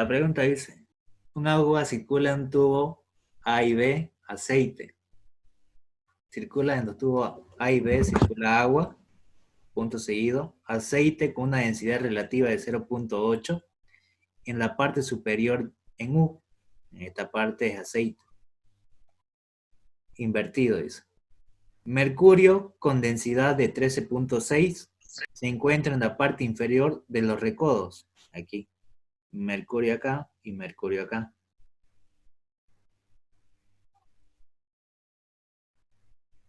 la pregunta dice, un agua circula en un tubo A y B, aceite. Circula en los tubos A y B, circula agua, punto seguido, aceite con una densidad relativa de 0.8 en la parte superior en U. En esta parte es aceite. Invertido dice. Mercurio con densidad de 13.6 se encuentra en la parte inferior de los recodos. Aquí. Mercurio acá y mercurio acá.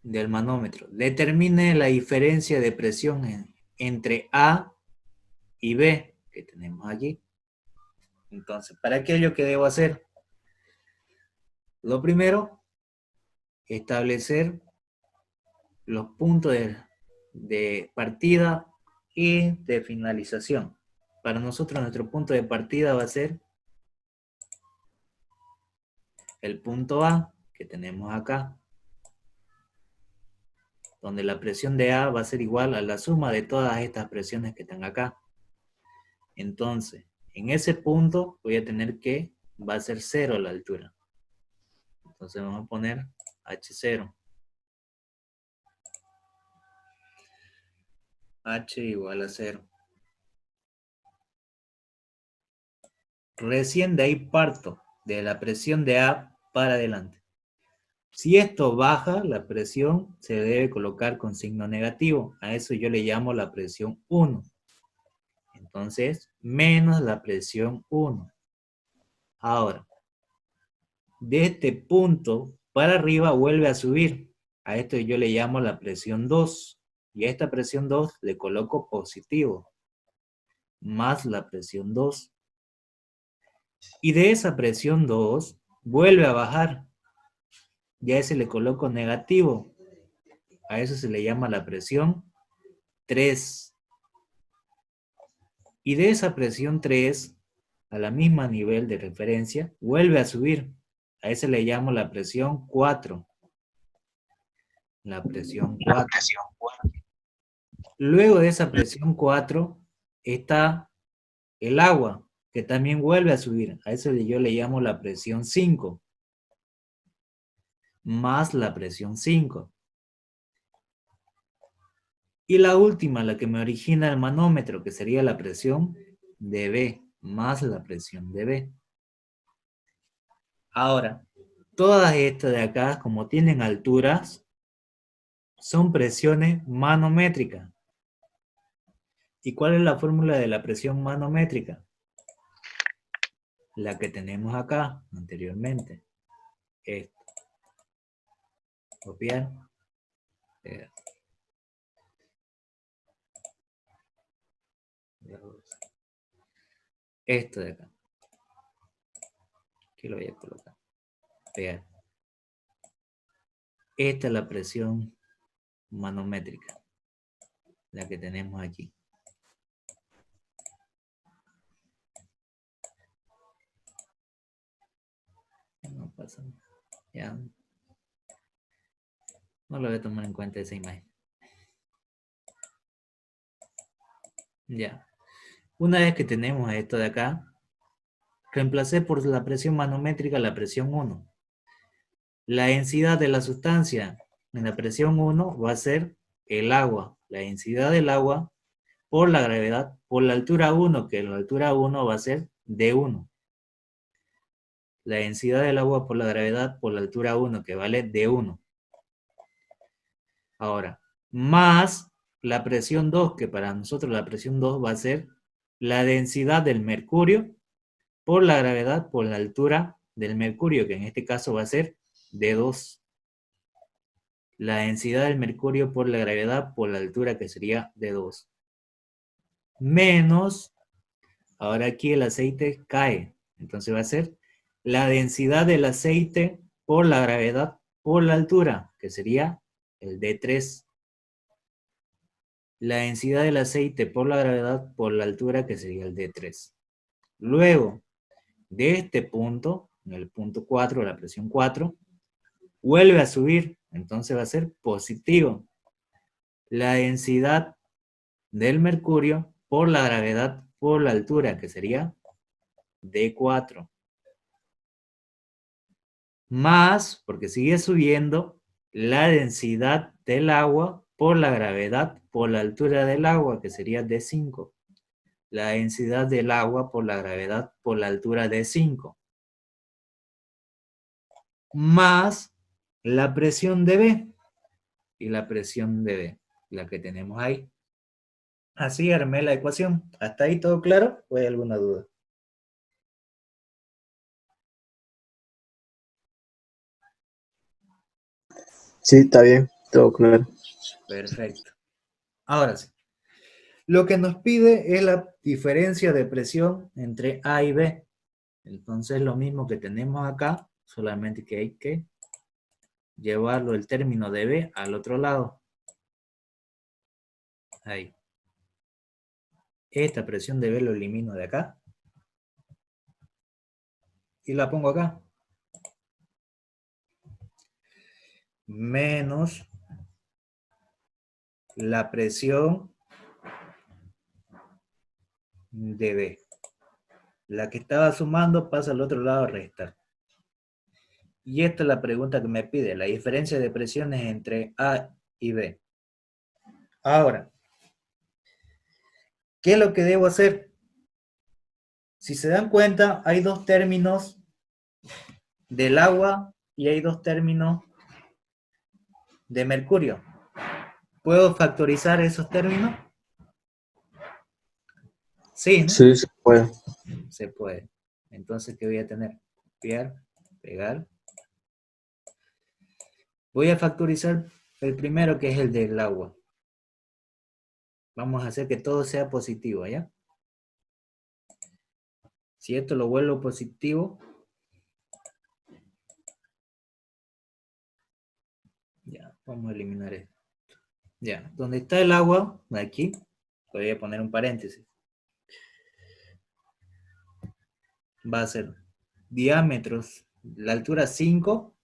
Del manómetro. Determine la diferencia de presión entre A y B que tenemos aquí. Entonces, para aquello que debo hacer, lo primero, establecer los puntos de partida y de finalización. Para nosotros, nuestro punto de partida va a ser el punto A que tenemos acá, donde la presión de A va a ser igual a la suma de todas estas presiones que están acá. Entonces, en ese punto voy a tener que va a ser 0 la altura. Entonces vamos a poner H0. H igual a 0. Recién de ahí parto de la presión de A para adelante. Si esto baja, la presión se debe colocar con signo negativo. A eso yo le llamo la presión 1. Entonces, menos la presión 1. Ahora, de este punto para arriba vuelve a subir. A esto yo le llamo la presión 2. Y a esta presión 2 le coloco positivo. Más la presión 2. Y de esa presión 2 vuelve a bajar. Y a ese le coloco negativo. A eso se le llama la presión 3. Y de esa presión 3, a la misma nivel de referencia, vuelve a subir. A ese le llamo la presión 4. La presión 4. Luego de esa presión 4 está el agua, que también vuelve a subir. A eso yo le llamo la presión 5. Más la presión 5. Y la última, la que me origina el manómetro, que sería la presión de B, más la presión de B. Ahora, todas estas de acá, como tienen alturas, son presiones manométricas. ¿Y cuál es la fórmula de la presión manométrica? La que tenemos acá anteriormente. Esto. Copiar. Esto de acá. Aquí lo voy a colocar. Pegar. Esta es la presión manométrica. La que tenemos aquí. No pasa nada. Ya. No lo voy a tomar en cuenta esa imagen. Ya. Una vez que tenemos esto de acá, reemplacé por la presión manométrica la presión 1. La densidad de la sustancia en la presión 1 va a ser el agua. La densidad del agua por la gravedad, por la altura 1, que la altura 1 va a ser D1. La densidad del agua por la gravedad por la altura 1, que vale D1. Ahora, más la presión 2, que para nosotros la presión 2 va a ser la densidad del mercurio por la gravedad por la altura del mercurio, que en este caso va a ser D2. La densidad del mercurio por la gravedad por la altura, que sería D2. Menos, ahora aquí el aceite cae, entonces va a ser la densidad del aceite por la gravedad por la altura, que sería el D3. La densidad del aceite por la gravedad por la altura, que sería el D3. Luego, de este punto, en el punto 4, la presión 4, vuelve a subir, entonces va a ser positivo. La densidad del mercurio por la gravedad por la altura, que sería D4. Más, porque sigue subiendo, la densidad del agua por la gravedad por la altura del agua, que sería D5. La densidad del agua por la gravedad por la altura D5. Más la presión de B. Y la presión de B, la que tenemos ahí. Así armé la ecuación. ¿Hasta ahí todo claro? ¿O hay alguna duda? Sí, está bien, todo claro. Perfecto. Ahora sí. Lo que nos pide es la diferencia de presión entre A y B. Entonces lo mismo que tenemos acá, solamente que hay que llevarlo el término de B al otro lado. Ahí. Esta presión de B lo elimino de acá. Y la pongo acá. Menos la presión de B. La que estaba sumando pasa al otro lado a restar. Y esta es la pregunta que me pide, la diferencia de presiones entre A y B. Ahora, ¿qué es lo que debo hacer? Si se dan cuenta, hay dos términos del agua y hay dos términos de mercurio. ¿Puedo factorizar esos términos? Sí, ¿no? Sí, se puede. Se puede. Entonces, ¿qué voy a tener? Copiar, pegar. Voy a factorizar el primero, que es el del agua. Vamos a hacer que todo sea positivo, ¿ya? Si esto lo vuelvo positivo, ya, vamos a eliminar esto. Ya, donde está el agua, aquí, voy a poner un paréntesis. Va a ser diámetros, la altura 5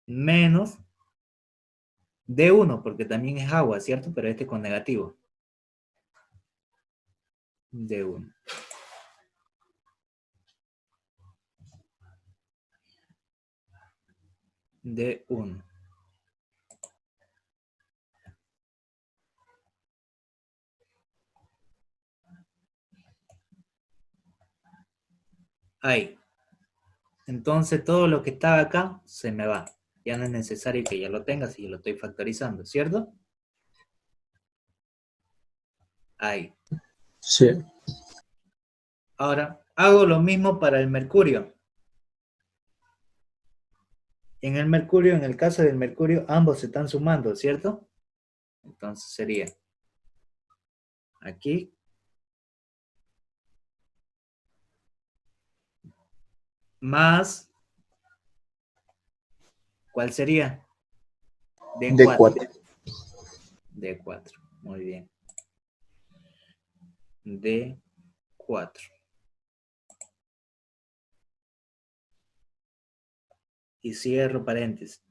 menos D1, porque también es agua, ¿cierto? Pero este con negativo. D1. D1. Ahí. Entonces todo lo que estaba acá se me va. Ya no es necesario que ya lo tenga si yo lo estoy factorizando, ¿cierto? Ahí. Sí, Ahora, hago lo mismo para el mercurio. En el mercurio, en el caso del mercurio, ambos se están sumando, ¿cierto? Entonces sería aquí más, ¿cuál sería? D4. D4. D4, muy bien. D4. Y cierro paréntesis.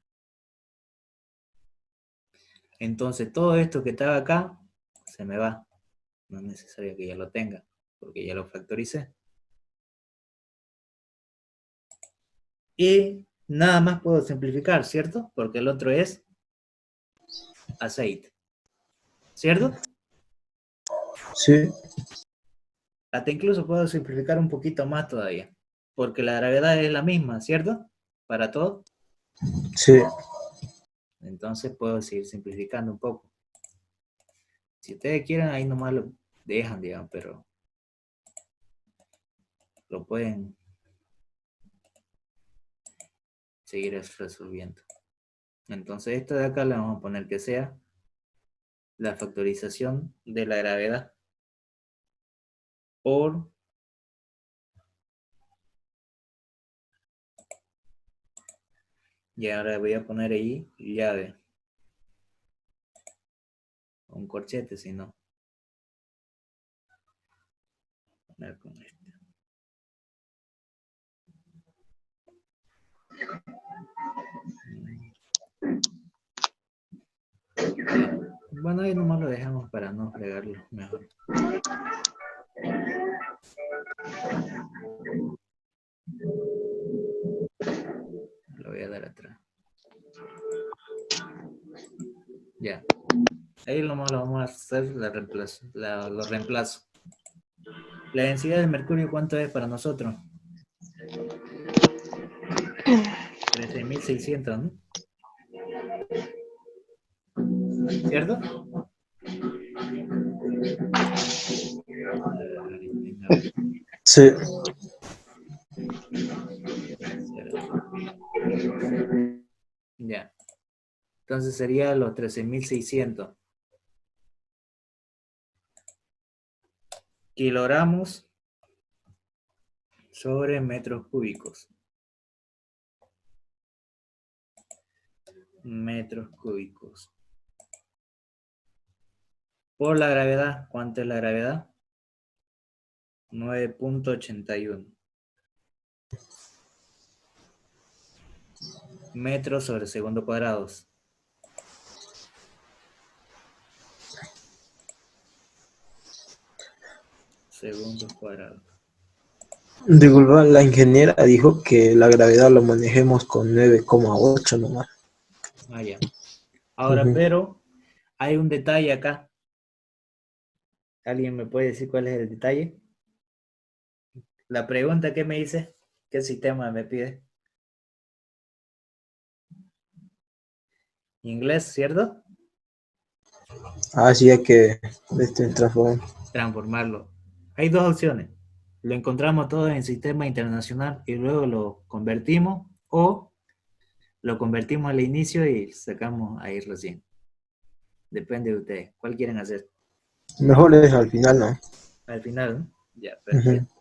Entonces todo esto que estaba acá se me va. No es necesario que ya lo tenga, porque ya lo factoricé. Y nada más puedo simplificar, ¿cierto? Porque el otro es aceite. ¿Cierto? Sí, Hasta incluso puedo simplificar un poquito más todavía. Porque la gravedad es la misma, ¿cierto? Para todo. sí. Entonces puedo seguir simplificando un poco. Si ustedes quieren, ahí nomás lo dejan, digamos, pero lo pueden seguir resolviendo. Entonces esto de acá le vamos a poner que sea la factorización de la gravedad por, y ahora voy a poner ahí llave, un corchete, si no, poner con este. Bueno, ahí nomás lo dejamos para no fregarlo mejor. Lo voy a dar atrás. Ya. Ahí lo vamos a hacer, lo reemplazo. La densidad de mercurio, ¿cuánto es para nosotros? 13.600, ¿no? ¿Cierto? Sí. Ya. Entonces sería los 13.600 kilogramos sobre metros cúbicos. Metros cúbicos. Por la gravedad, ¿cuánto es la gravedad? 9.81 metros sobre segundo cuadrados. Segundos cuadrados. Disculpa, la ingeniera dijo que la gravedad lo manejemos con 9,8 nomás. Ah, ya. Ahora, pero hay un detalle acá. ¿Alguien me puede decir cuál es el detalle? La pregunta que me hice, ¿qué sistema me pide? Inglés, ¿cierto? Así es que Transformarlo. Hay dos opciones. Lo encontramos todo en sistema internacional y luego lo convertimos, o lo convertimos al inicio y sacamos ahí recién. Depende de ustedes. ¿Cuál quieren hacer? mejor es al final, ¿no? Al final, ¿no? Ya, perfecto.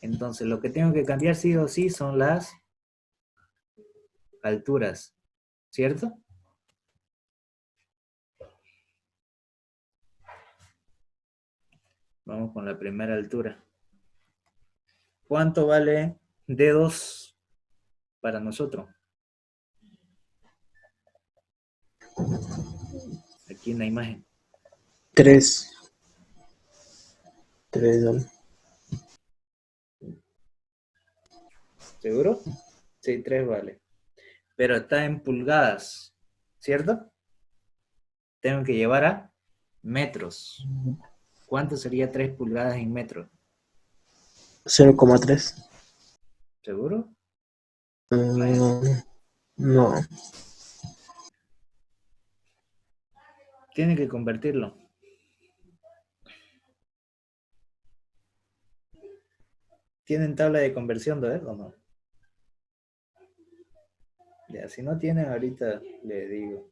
Entonces, lo que tengo que cambiar sí o sí son las alturas, ¿cierto? Vamos con la primera altura. ¿Cuánto vale D2 para nosotros? Aquí en la imagen. 3 $3. ¿Seguro? Sí, 3 vale. Pero está en pulgadas, ¿cierto? Tengo que llevar a metros. ¿Cuánto sería 3 pulgadas en metros? 0,3. ¿Seguro? No. Tiene que convertirlo. ¿Tienen tabla de conversión de él o no? Ya, si no tienen, ahorita les digo.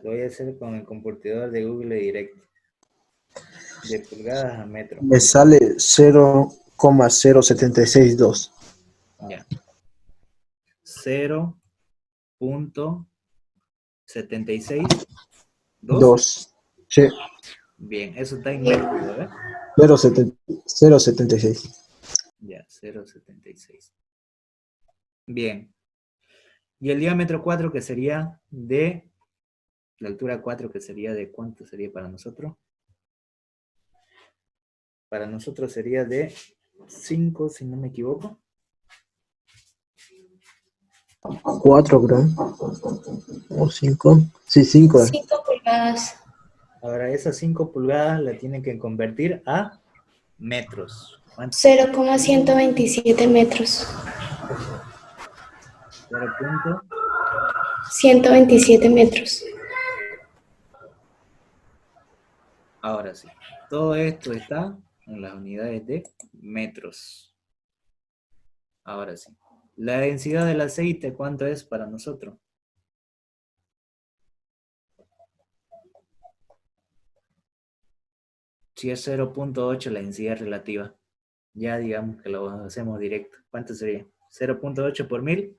Lo voy a hacer con el convertidor de Google Direct. De pulgadas a metros. Me sale 0,0762. Ya. 0.762. 2. Sí. Bien, eso está en mercurio, ¿eh? 0,76. Ya, 0.76. Bien. Y el diámetro 4, que sería de... La altura 4, que sería de... ¿Cuánto sería para nosotros? Para nosotros sería de 5, si no me equivoco. 4, creo. O 5. Sí, 5. 5 pulgadas. Ahora, esas 5 pulgadas la tienen que convertir a metros. ¿Cuánto? 0,127 metros. 0. 127 metros. Ahora sí. Todo esto está en las unidades de metros. Ahora sí. La densidad del aceite, ¿cuánto es para nosotros? Si es 0.8 la densidad relativa. Ya digamos que lo hacemos directo. ¿Cuánto sería? 0.8 por 1000.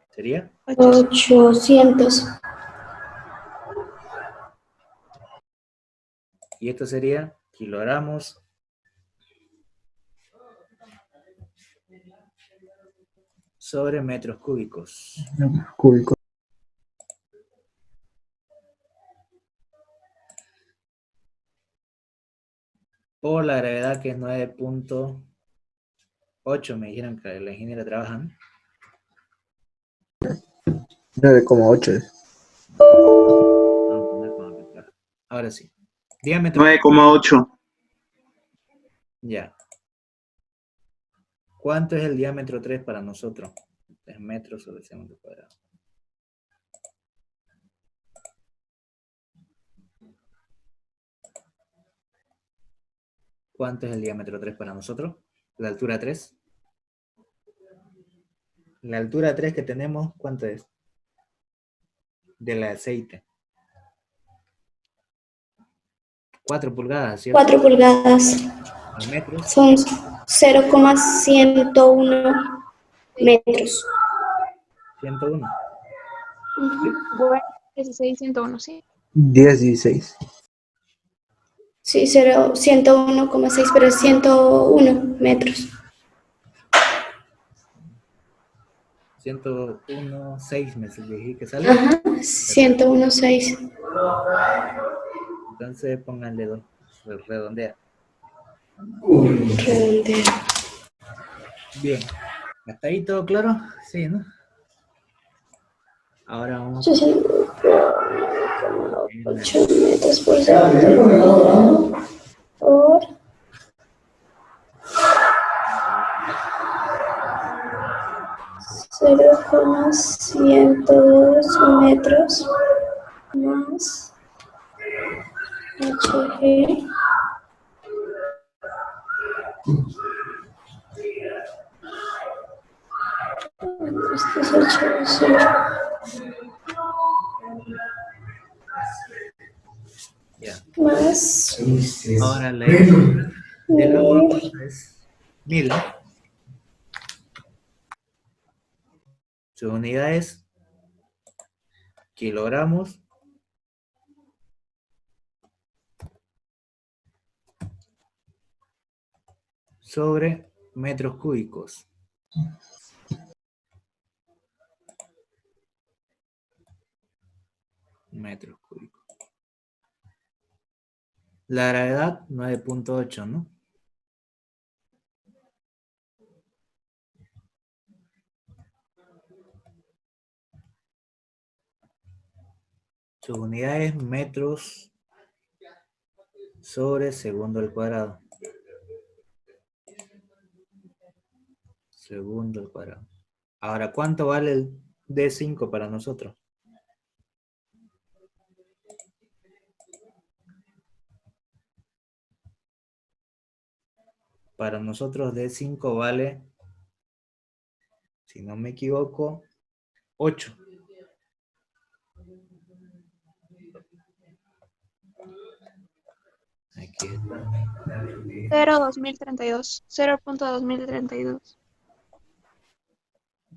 ¿Sería? 800. Y esto sería kilogramos sobre metros cúbicos. Cúbico. por la gravedad que es 9.8, me dijeron que la ingeniera trabaja, ¿no? 9,8. Vamos a poner con la calculadora. Ahora sí. Diámetro. 9,8. Ya. ¿Cuánto es el diámetro 3 para nosotros? 3 metros sobre segundo cuadrado. ¿Cuánto es el diámetro 3 para nosotros? ¿La altura 3? La altura 3 que tenemos, ¿cuánto es? Del aceite. 4 pulgadas, ¿cierto? 4 pulgadas. ¿En metros? Son 0,101 metros. 101. Bueno, 16, 101, ¿sí? 10, 16. Sí, 101,6, pero es 101 metros. 101,6 me dije que sale. Ajá, 101,6. Entonces pónganle 2. Redondea. Redondeo. Bien. ¿Hasta ahí todo claro? Sí, ¿no? Ahora vamos. 8 metros por segundo por 0,102 metros más HG esto es 8,0 Ya. más Ahora la X del agua es 1000. Su unidad es kilogramos sobre metros cúbicos. Metros cúbicos. La gravedad 9.8, ¿no? Su unidad es metros sobre segundo al cuadrado. Segundo al cuadrado. Ahora, ¿cuánto vale el D5 para nosotros? Para nosotros D5 vale, si no me equivoco, 8. Aquí está. 0,2032. 0,2032.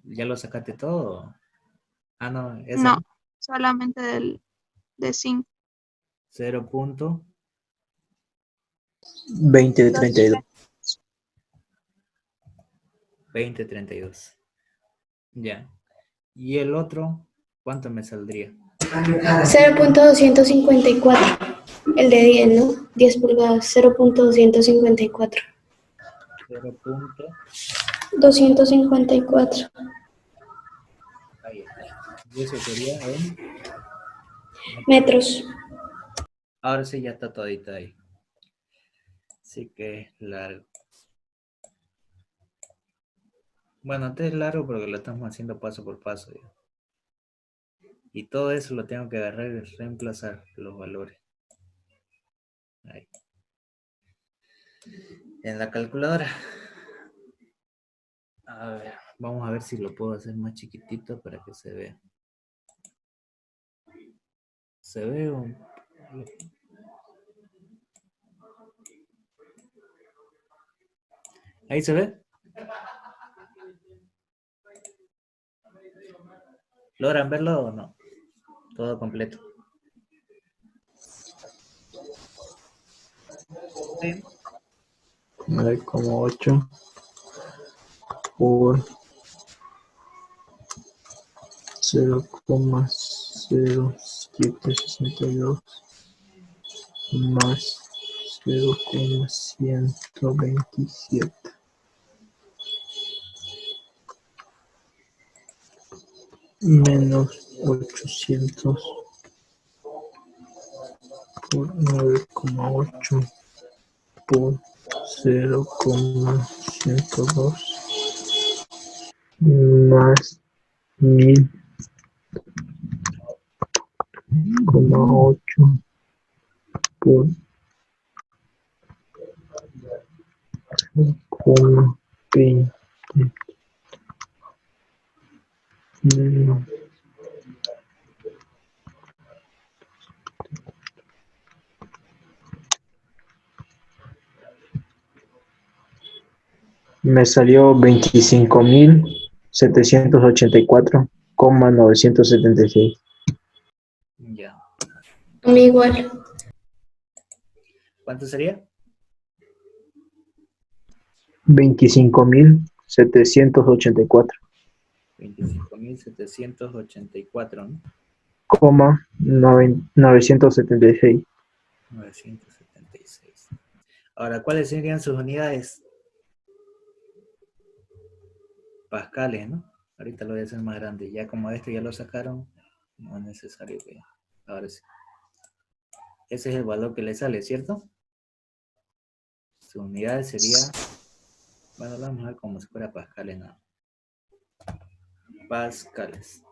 ¿Ya lo sacaste todo? Ah, no, esa No, no. solamente del de 5. 20 de 32. 0.2032. Ya. ¿Y el otro? ¿Cuánto me saldría? 0,254. El de 10, ¿no? 10 pulgadas, 0,254. 0. 254 Ahí está. Y eso sería en... metros. Ahora sí ya está todita ahí. Así que es largo. Bueno, este es largo porque lo estamos haciendo paso por paso. Ya. Y todo eso lo tengo que agarrar y reemplazar los valores. Ahí. En la calculadora. A ver, vamos a ver si lo puedo hacer más chiquitito para que se vea. ¿Se ve o...? ¿Ahí se ve? ¿Logran verlo o no? Todo completo. Sí. 9,8 por 0,0762 más 0,127 menos 800 por 9,8 por 0,102 más 1000,8 por 0,20. Me salió 25.784,976. Ya. A mí igual. ¿Cuánto sería? 25.784, 25.784, ¿no? 976. 976. Ahora, ¿cuáles serían sus unidades? Pascales, ¿no? Ahorita lo voy a hacer más grande. Ya como esto ya lo sacaron, no es necesario que... Ahora sí. Ese es el valor que le sale, ¿cierto? Su unidad sería... Bueno, vamos a ver como si fuera pascales, ¿no? Pascales.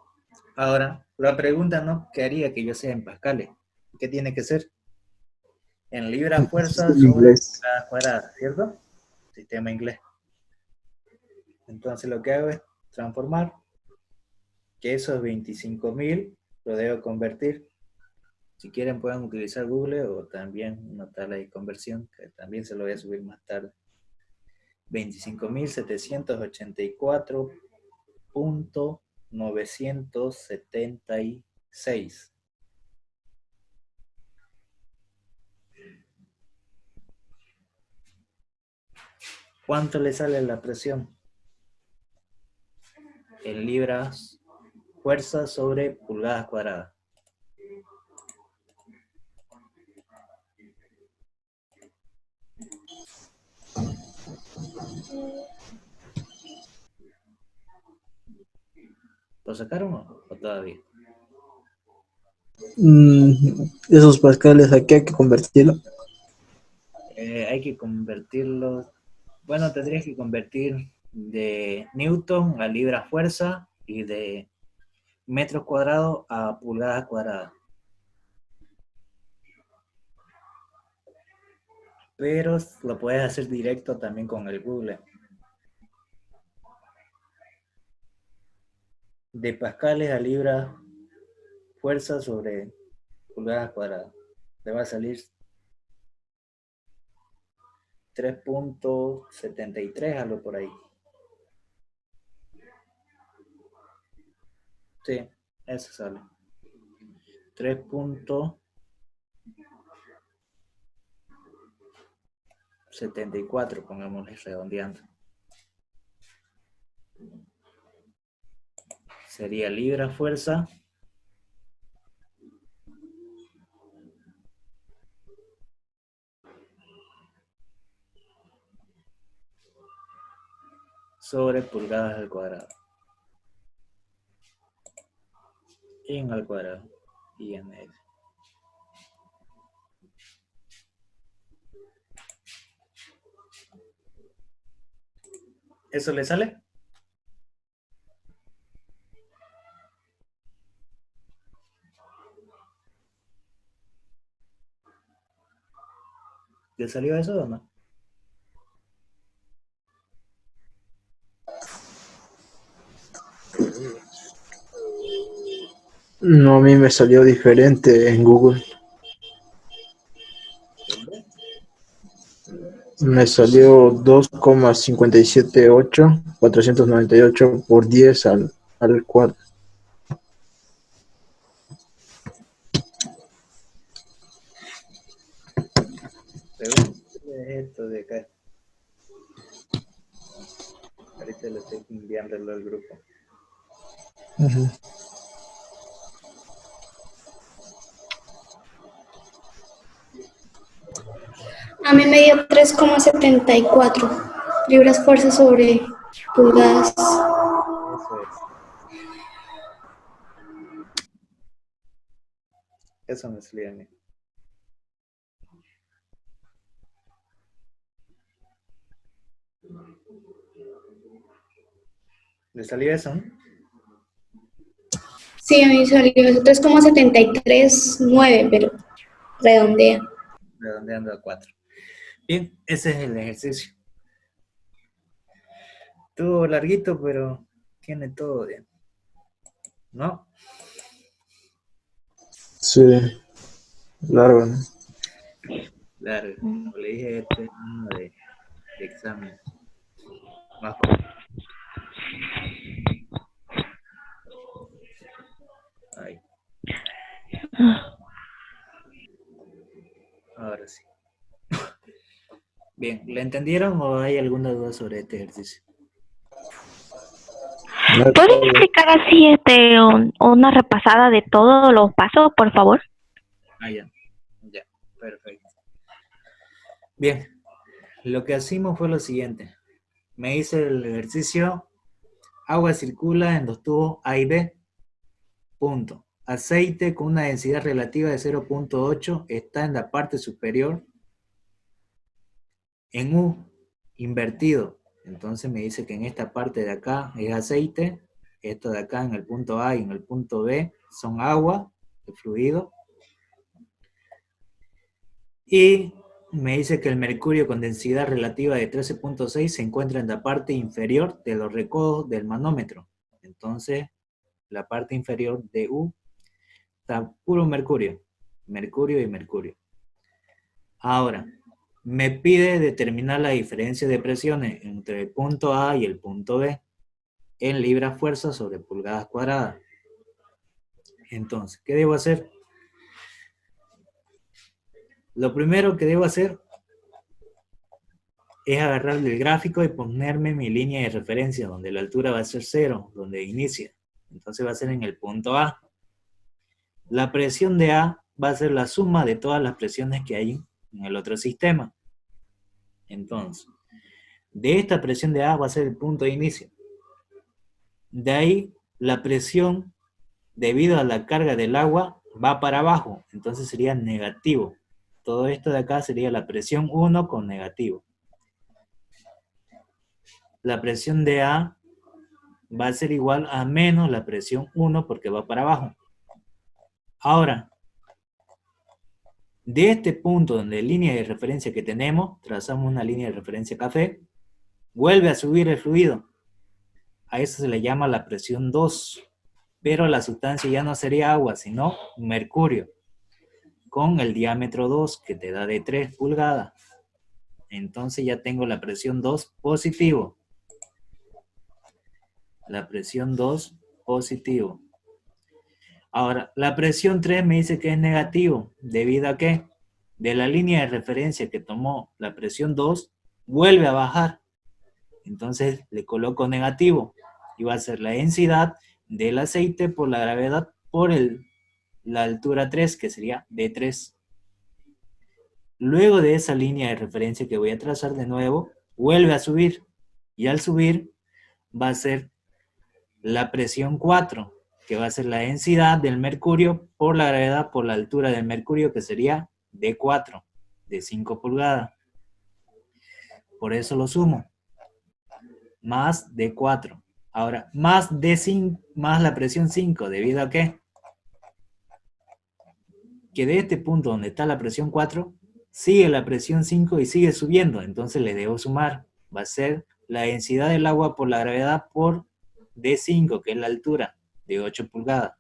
Ahora, la pregunta, ¿no? ¿Qué haría que yo sea en pascales? ¿Qué tiene que ser? En libras fuerza En sobre inglés. pulgadas cuadradas, ¿cierto? Sistema inglés. Entonces lo que hago es transformar que esos 25.000 lo debo convertir. Si quieren pueden utilizar Google o también una tabla de conversión, que también se lo voy a subir más tarde. 25.784.976. ¿Cuánto le sale la presión? En libras fuerza sobre pulgadas cuadradas. ¿Lo sacaron o todavía? Esos pascales aquí hay que convertirlo. Hay que convertirlo. Bueno, tendrías que convertir de Newton a libra fuerza y de metros cuadrados a pulgadas cuadradas. Pero lo puedes hacer directo también con el Google. De pascales a libra fuerza sobre pulgadas cuadradas. Te va a salir 3,73, algo por ahí. Sí, eso sale. 3,74, pongámosle redondeando. Sería libra fuerza sobre pulgadas al cuadrado. En al cuadrado. Y en el. ¿Eso le sale? ¿Le salió eso o no? No, a mí me salió diferente en Google. Me salió 2,578 por 10 al cuadrado. Pregúntale esto de acá. Ahorita le estoy enviándolo al grupo. A mí me dio 3,74 libras fuerza sobre pulgadas. Eso es. Eso me salía a mí. ¿Le salió eso? Sí, a mí salió eso, 3,739, pero redondea. Redondeando a 4. Bien, ese es el ejercicio. Estuvo larguito, pero tiene todo bien. ¿No? Sí, largo, ¿no? Largo. Como le dije, este es uno de examen. Más corto. Ahí. Ahora sí. Bien, ¿le entendieron o hay alguna duda sobre este ejercicio? ¿Puedes explicar así una repasada de todos los pasos, por favor? Ah, ya. Ya, perfecto. Bien, lo que hicimos fue lo siguiente. Me hice el ejercicio, agua circula en los tubos A y B, punto. Aceite con una densidad relativa de 0,8 está en la parte superior en U, invertido. Entonces me dice que en esta parte de acá es aceite, esto de acá en el punto A y en el punto B son agua, el fluido. Y me dice que el mercurio con densidad relativa de 13,6 se encuentra en la parte inferior de los recodos del manómetro. Entonces, la parte inferior de U está puro mercurio. Mercurio y mercurio. Ahora, me pide determinar la diferencia de presiones entre el punto A y el punto B en libras fuerza sobre pulgadas cuadradas. Entonces, ¿qué debo hacer? Lo primero que debo hacer es agarrar el gráfico y ponerme mi línea de referencia, donde la altura va a ser 0, donde inicia. Entonces va a ser en el punto A. La presión de A va a ser la suma de todas las presiones que hay en el otro sistema. Entonces, de esta presión de A va a ser el punto de inicio. De ahí, la presión, debido a la carga del agua, va para abajo. Entonces sería negativo. Todo esto de acá sería la presión 1 con negativo. La presión de A va a ser igual a menos la presión 1 porque va para abajo. Ahora, de este punto donde línea de referencia que tenemos, trazamos una línea de referencia café, vuelve a subir el fluido. A eso se le llama la presión 2, pero la sustancia ya no sería agua, sino mercurio, con el diámetro 2 que te da de 3 pulgadas. Entonces ya tengo la presión 2 positivo. La presión 2 positivo. Ahora, la presión 3 me dice que es negativo. ¿Debido a qué? De la línea de referencia que tomó la presión 2, vuelve a bajar. Entonces le coloco negativo. Y va a ser la densidad del aceite por la gravedad por la altura 3, que sería D3. Luego de esa línea de referencia que voy a trazar de nuevo, vuelve a subir. Y al subir va a ser la presión 4, que va a ser la densidad del mercurio por la gravedad por la altura del mercurio, que sería D4, de 5 pulgadas. Por eso lo sumo. Más D4. Ahora, más D5, más la presión 5, ¿debido a qué? Que de este punto donde está la presión 4, sigue la presión 5 y sigue subiendo, entonces le debo sumar. Va a ser la densidad del agua por la gravedad por D5, que es la altura, de 8 pulgadas,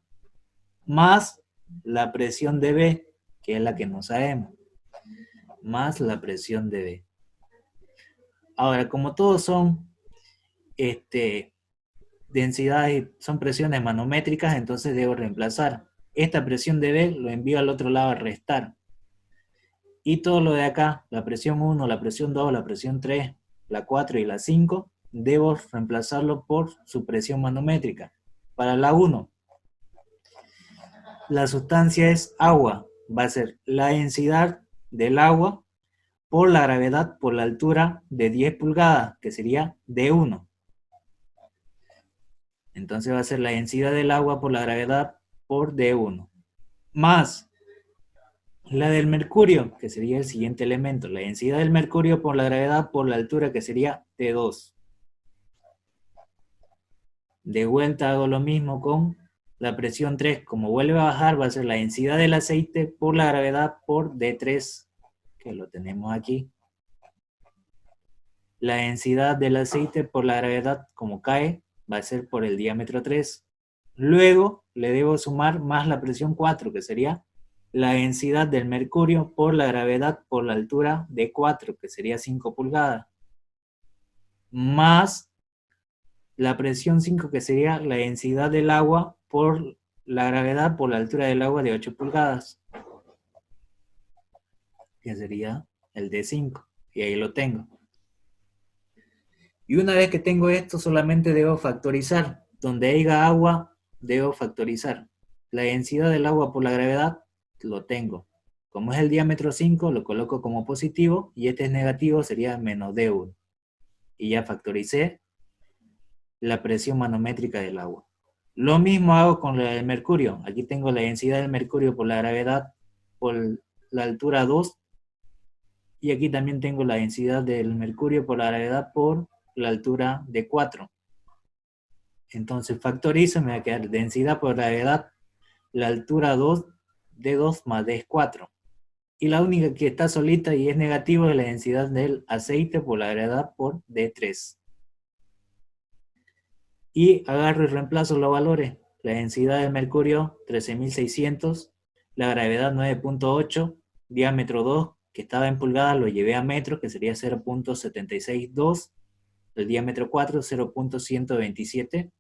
más la presión dB, que es la que no sabemos, más la presión dB. Ahora, como todos son densidades, son presiones manométricas, entonces debo reemplazar. Esta presión dB lo envío al otro lado a restar. Y todo lo de acá, la presión 1, la presión 2, la presión 3, la 4 y la 5, debo reemplazarlo por su presión manométrica. Para la 1, la sustancia es agua, va a ser la densidad del agua por la gravedad por la altura de 10 pulgadas, que sería D1. Entonces va a ser la densidad del agua por la gravedad por D1. Más la del mercurio, que sería el siguiente elemento. La densidad del mercurio por la gravedad por la altura, que sería D2. De vuelta hago lo mismo con la presión 3. Como vuelve a bajar, va a ser la densidad del aceite por la gravedad por D3, que lo tenemos aquí. La densidad del aceite por la gravedad, como cae, va a ser por el diámetro 3. Luego le debo sumar más la presión 4, que sería la densidad del mercurio por la gravedad por la altura de 4, que sería 5 pulgadas. Más la presión 5, que sería la densidad del agua por la gravedad por la altura del agua de 8 pulgadas. Que sería el D5. Y ahí lo tengo. Y una vez que tengo esto, solamente debo factorizar. Donde haya agua, debo factorizar. La densidad del agua por la gravedad, lo tengo. Como es el diámetro 5, lo coloco como positivo, y este es negativo, sería menos D1. Y ya factoricé la presión manométrica del agua. Lo mismo hago con la del mercurio. Aquí tengo la densidad del mercurio por la gravedad por la altura 2. Y aquí también tengo la densidad del mercurio por la gravedad por la altura de 4. Entonces factorizo, me va a quedar densidad por gravedad, la altura 2, D2 más D es 4. Y la única que está solita y es negativo es la densidad del aceite por la gravedad por D3. Y agarro y reemplazo los valores. La densidad del mercurio 13.600, la gravedad 9.8, diámetro 2, que estaba en pulgadas, lo llevé a metros, que sería 0.762, el diámetro 4, 0.127,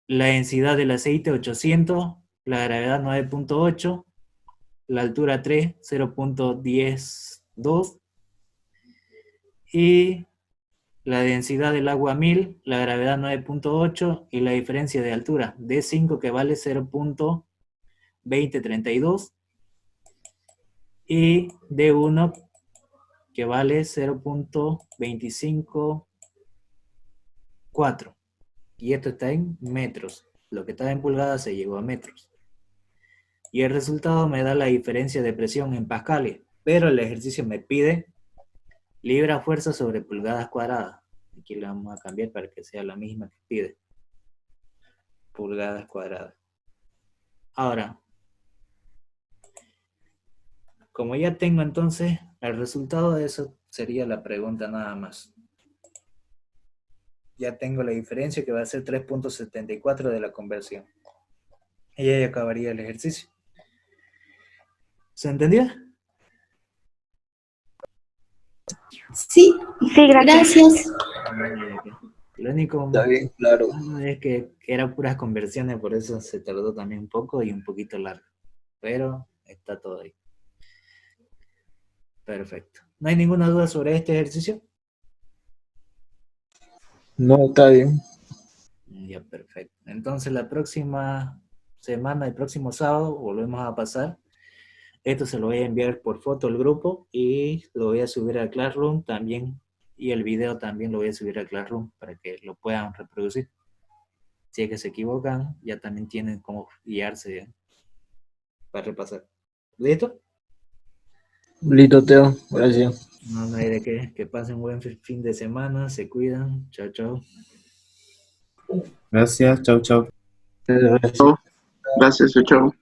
la densidad del aceite 800, la gravedad 9.8, la altura 3, 0.102, y la densidad del agua 1000, la gravedad 9.8 y la diferencia de altura D5, que vale 0.2032, y D1, que vale 0.254. Y esto está en metros. Lo que estaba en pulgadas se llevó a metros. Y el resultado me da la diferencia de presión en pascales. Pero el ejercicio me pide libra fuerza sobre pulgadas cuadradas. Aquí le vamos a cambiar para que sea la misma que pide. Pulgadas cuadradas. Ahora, como ya tengo entonces el resultado de eso, sería la pregunta nada más. Ya tengo la diferencia, que va a ser 3.74 de la conversión. Y ahí acabaría el ejercicio. ¿Se entendió? Sí, Sí, gracias. gracias. Lo único Está bien, claro. malo es que eran puras conversiones, por eso se tardó también un poco y un poquito largo. Pero está todo ahí. Perfecto. ¿No hay ninguna duda sobre este ejercicio? No, está bien. Ya, perfecto. Entonces la próxima semana, el próximo sábado, volvemos a pasar. Esto se lo voy a enviar por foto al grupo y lo voy a subir a Classroom también. Y el video también lo voy a subir a Classroom para que lo puedan reproducir. Si es que se equivocan, ya también tienen cómo guiarse, ¿ya? Para repasar. ¿Listo? Listo, Teo. Gracias. No, no hay de qué. Que pasen un buen fin de semana. Se cuidan. Chao, chao. Gracias, chau, chau. Gracias. Gracias, chao.